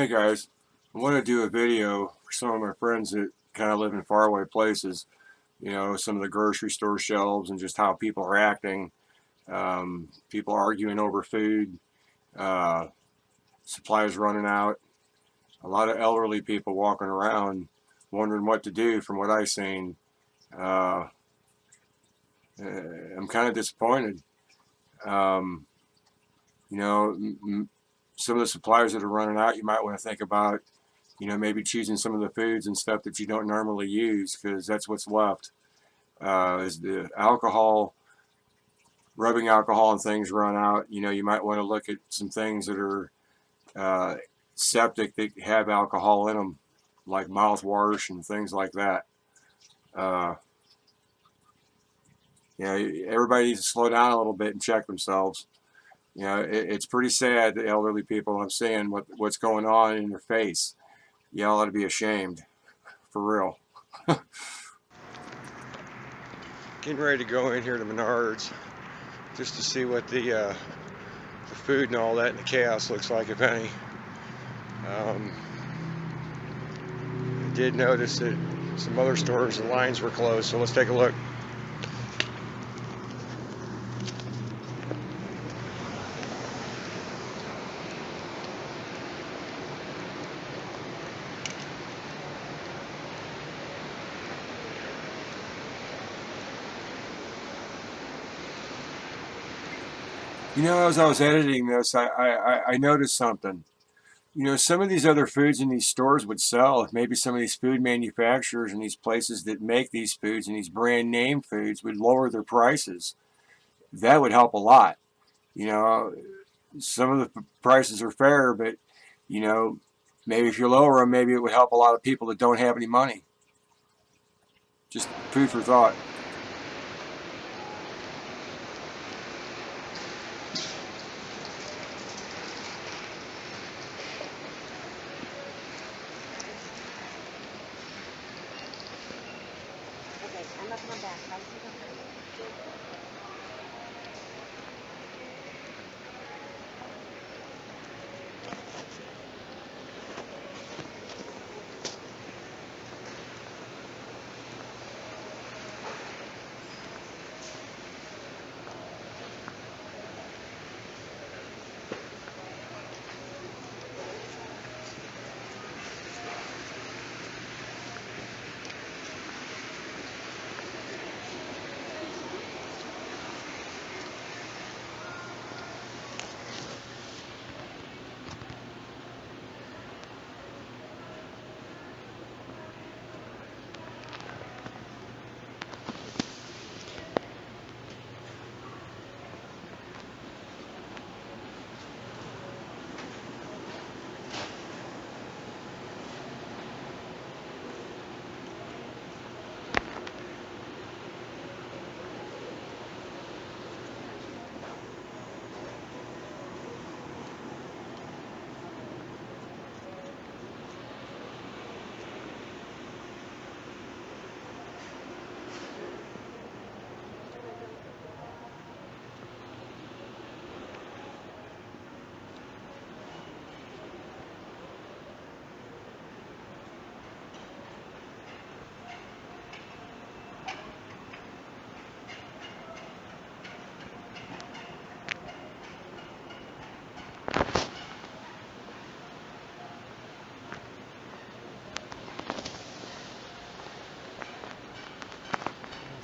Hey guys, I want to do a video for some of my friends that kind of live in faraway places. You know, some of the grocery store shelves and just how people are acting. People arguing over food, uh, supplies running out. A lot of elderly people walking around wondering what to do from what I've seen. Uh, I'm kind of disappointed. Um, you know, some of the supplies that are running out, you might want to think about, maybe choosing some of the foods and stuff that you don't normally use because that's what's left. As the alcohol, rubbing alcohol and things run out, you might want to look at some things that are uh, septic that have alcohol in them, like mouthwash and things like that. Uh, Everybody needs to slow down a little bit and check themselves. It's pretty sad, the elderly people I'm seeing what's going on in their face. Y'all ought to be ashamed, for real. Getting ready to go in here to Menards just to see what the food and all that and the chaos looks like, if any. I did notice that some other stores, the lines were closed, so let's take a look. As I was editing this, I noticed something. Some of these other foods in these stores would sell if maybe some of these food manufacturers and these places that make these foods and these brand name foods would lower their prices. That would help a lot. You know, some of the prices are fair, but, you know, maybe if you lower them, maybe it would help a lot of people that don't have any money. Just food for thought. Okay, I'm not coming back. I'll see you.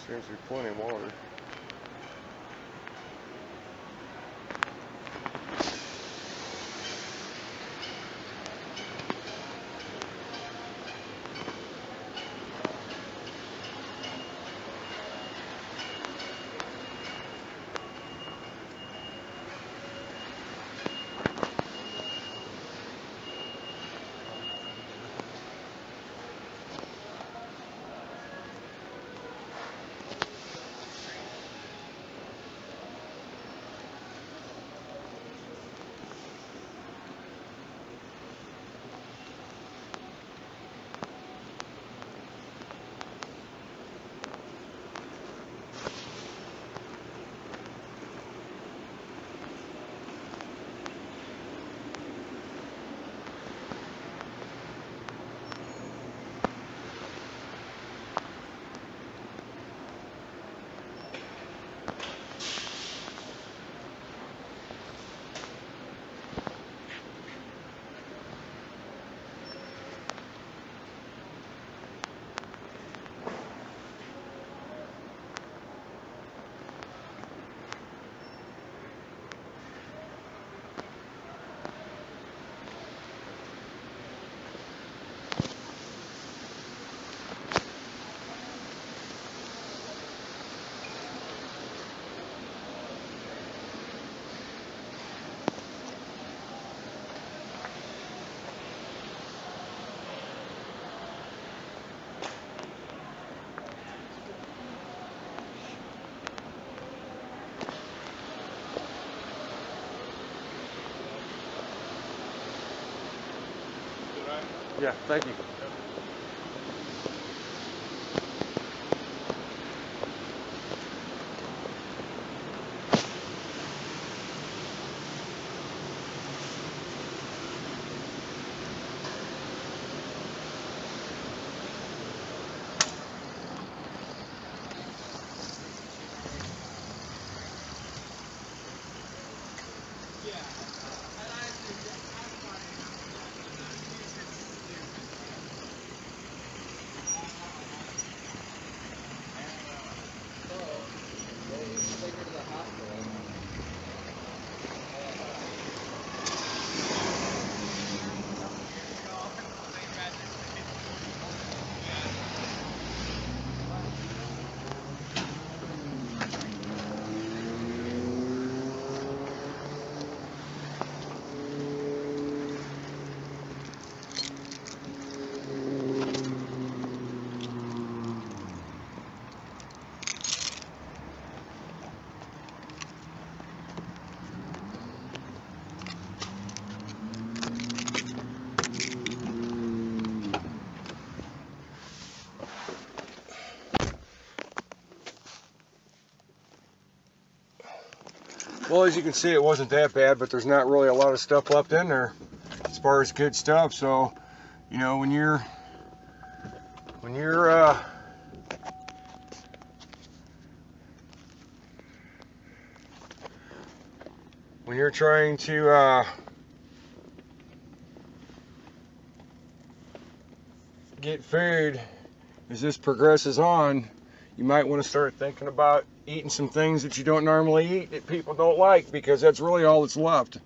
Seems to be plenty of water. Yeah, thank you. Well, as you can see, it wasn't that bad, but there's not really a lot of stuff left in there as far as good stuff. So, you know, when you're trying to get food as this progresses on, you might want to start thinking about eating some things that you don't normally eat that people don't like, because that's really all that's left.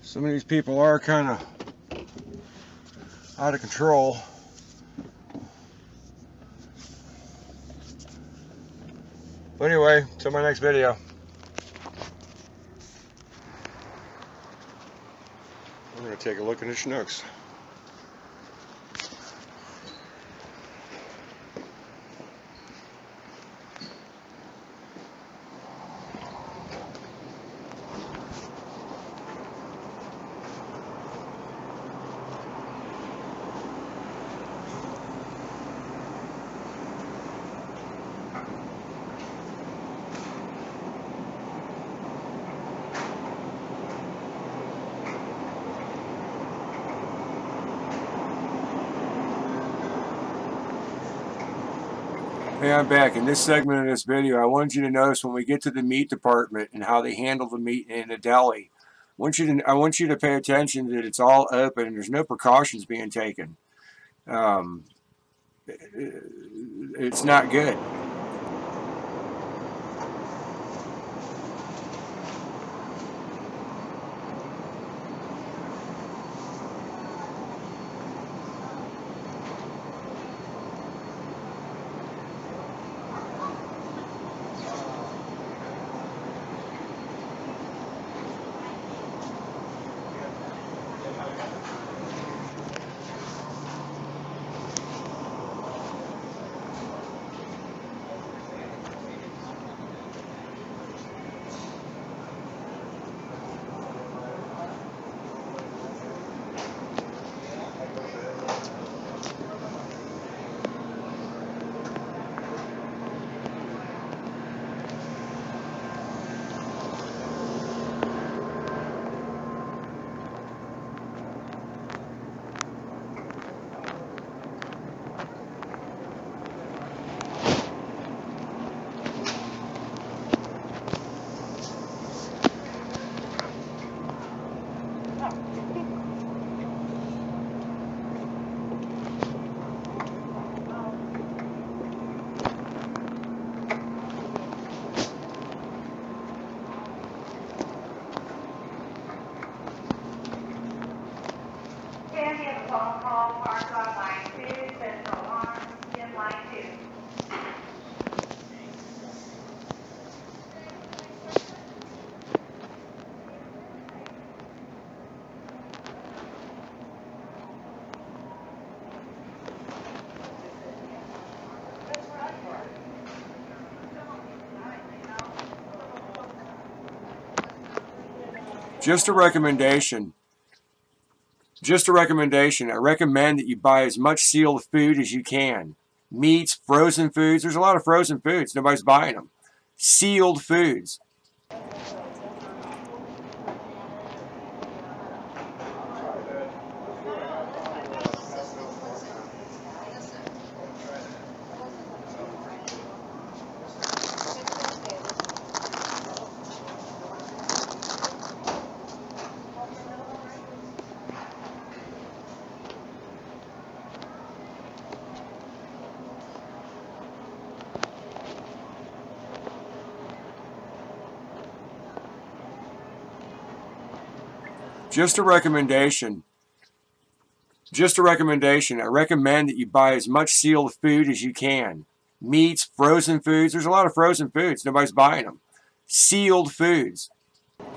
Some of these people are kind of out of control. But anyway, till my next video. I'm going to take a look at the Chinooks. Hey, I'm back. In this segment of this video, I want you to notice when we get to the meat department and how they handle the meat in a deli. I want you to pay attention that it's all open and there's no precautions being taken. It's not good. Just a recommendation. Just a recommendation. I recommend that you buy as much sealed food as you can. Meats, frozen foods. There's a lot of frozen foods. Nobody's buying them. Sealed foods. Just a recommendation. Just a recommendation. I recommend that you buy as much sealed food as you can. Meats, frozen foods. There's a lot of frozen foods. Nobody's buying them. Sealed foods. You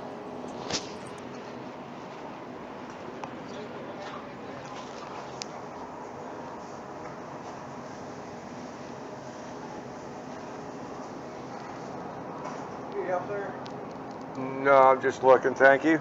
up there? No, I'm just looking. Thank you.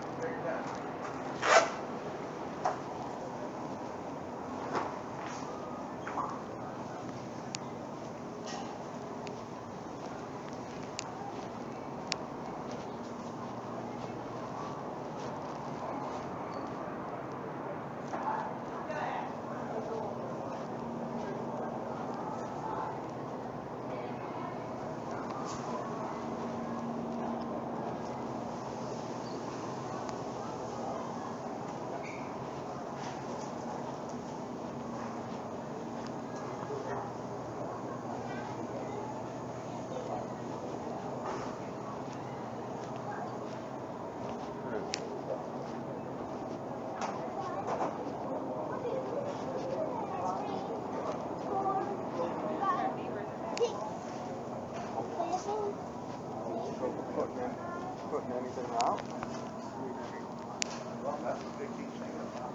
Putting anything out? Well, that's what they keep saying about.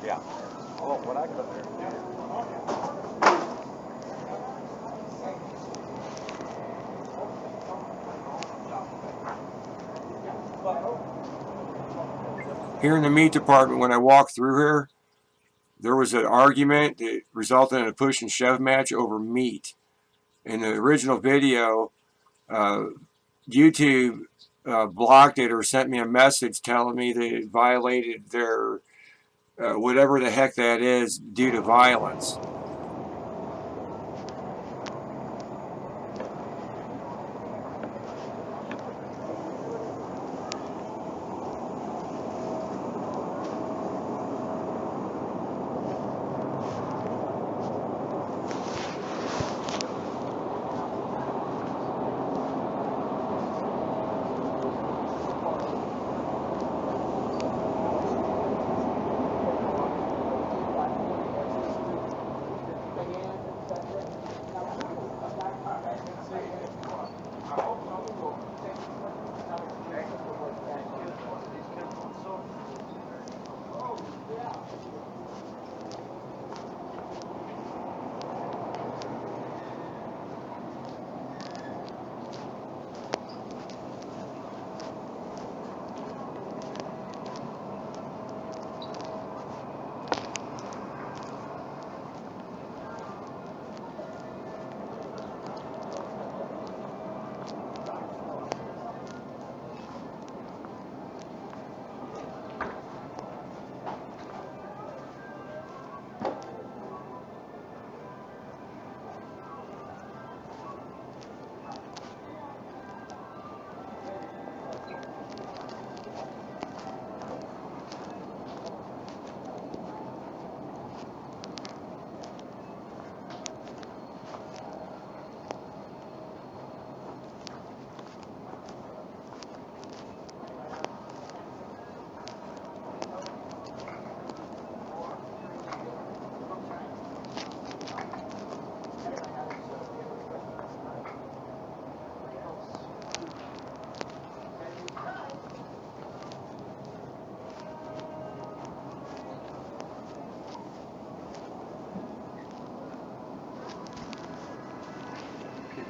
Yeah. Oh, what I got there. Here in the meat department, when I walked through here, there was an argument that resulted in a push and shove match over meat. In the original video, YouTube blocked it or sent me a message telling me that it violated their whatever the heck that is due to violence.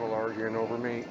people arguing over meat.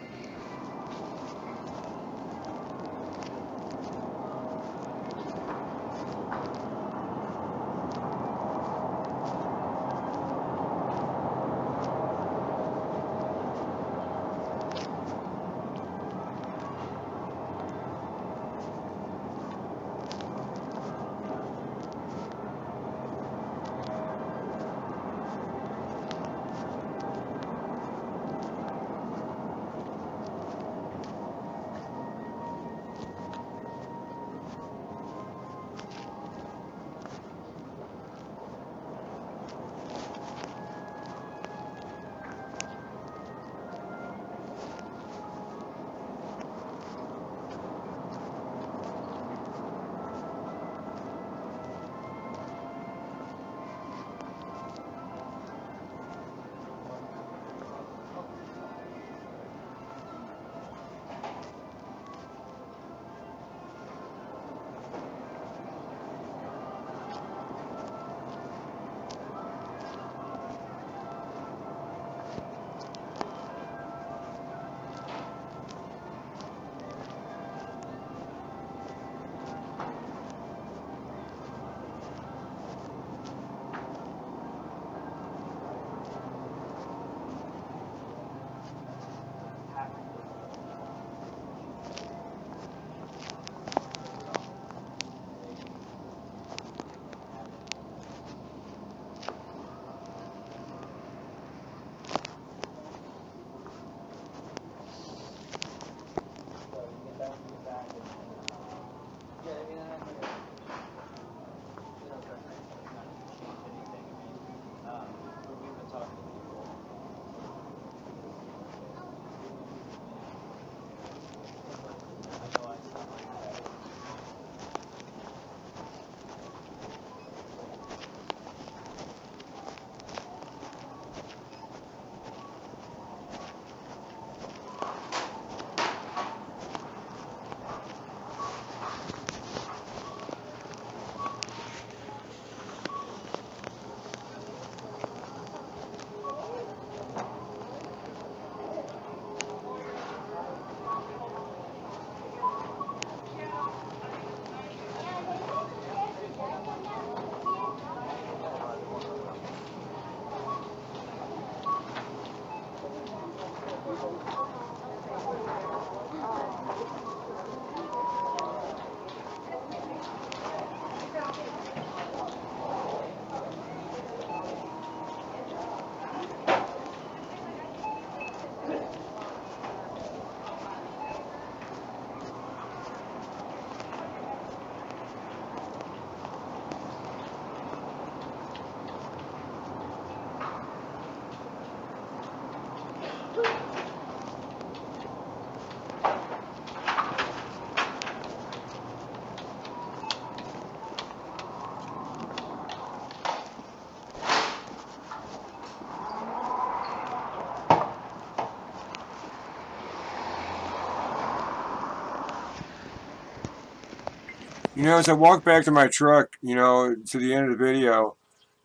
You know, as I walk back to my truck, you know, to the end of the video,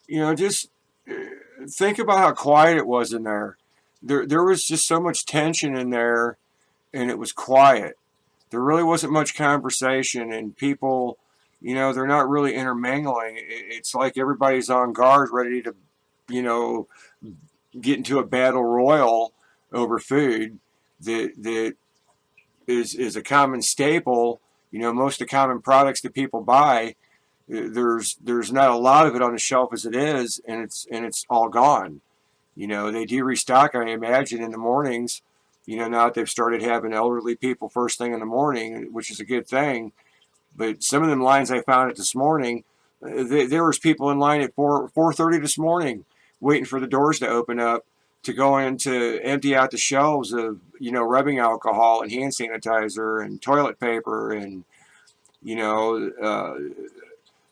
you know, just think about how quiet it was in there. There was just so much tension in there, and it was quiet. There really wasn't much conversation, and people, you know, they're not really intermingling. It's like everybody's on guard, ready to, you know, get into a battle royal over food that is a common staple. You know, most of the common products that people buy, there's not a lot of it on the shelf as it is, and it's all gone. You know, they do restock, I imagine, in the mornings. You know, now that they've started having elderly people first thing in the morning, which is a good thing. But some of them lines I found it this morning, there was people in line at 4:30 this morning, waiting for the doors to open up to go in to empty out the shelves of, you know, rubbing alcohol and hand sanitizer and toilet paper and, you know,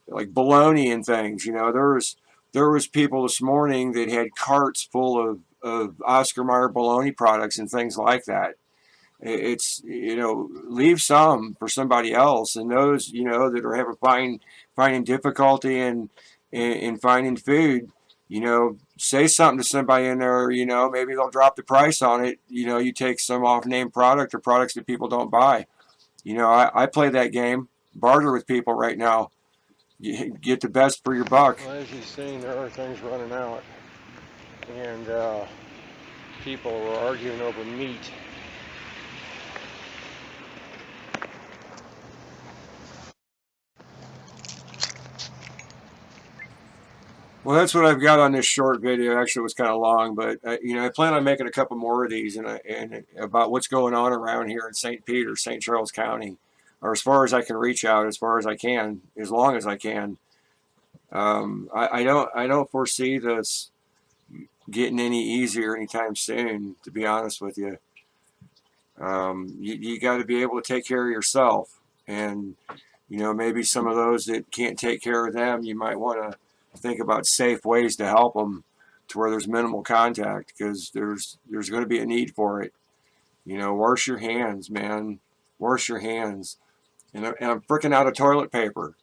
like bologna and things. You know, there was people this morning that had carts full of Oscar Mayer bologna products and things like that. It's, you know, leave some for somebody else, and those, you know, that are having finding difficulty in finding food, you know, say something to somebody in there, you know, maybe they'll drop the price on it. You know, you take some off name product or products that people don't buy. You know, I play that game, barter with people right now. You get the best for your buck. Well, as you've seen, there are things running out, and people were arguing over meat. Well, that's what I've got on this short video. Actually, it was kind of long, but you know, I plan on making a couple more of these and about what's going on around here in St. Peter, St. Charles County, or as far as I can reach out, as far as I can, as long as I can. I don't foresee this getting any easier anytime soon. To be honest with you, you got to be able to take care of yourself, and you know, maybe some of those that can't take care of them, you might want to think about safe ways to help them to where there's minimal contact, because there's going to be a need for it. You know, wash your hands, man. Wash your hands. And I'm freaking out of toilet paper.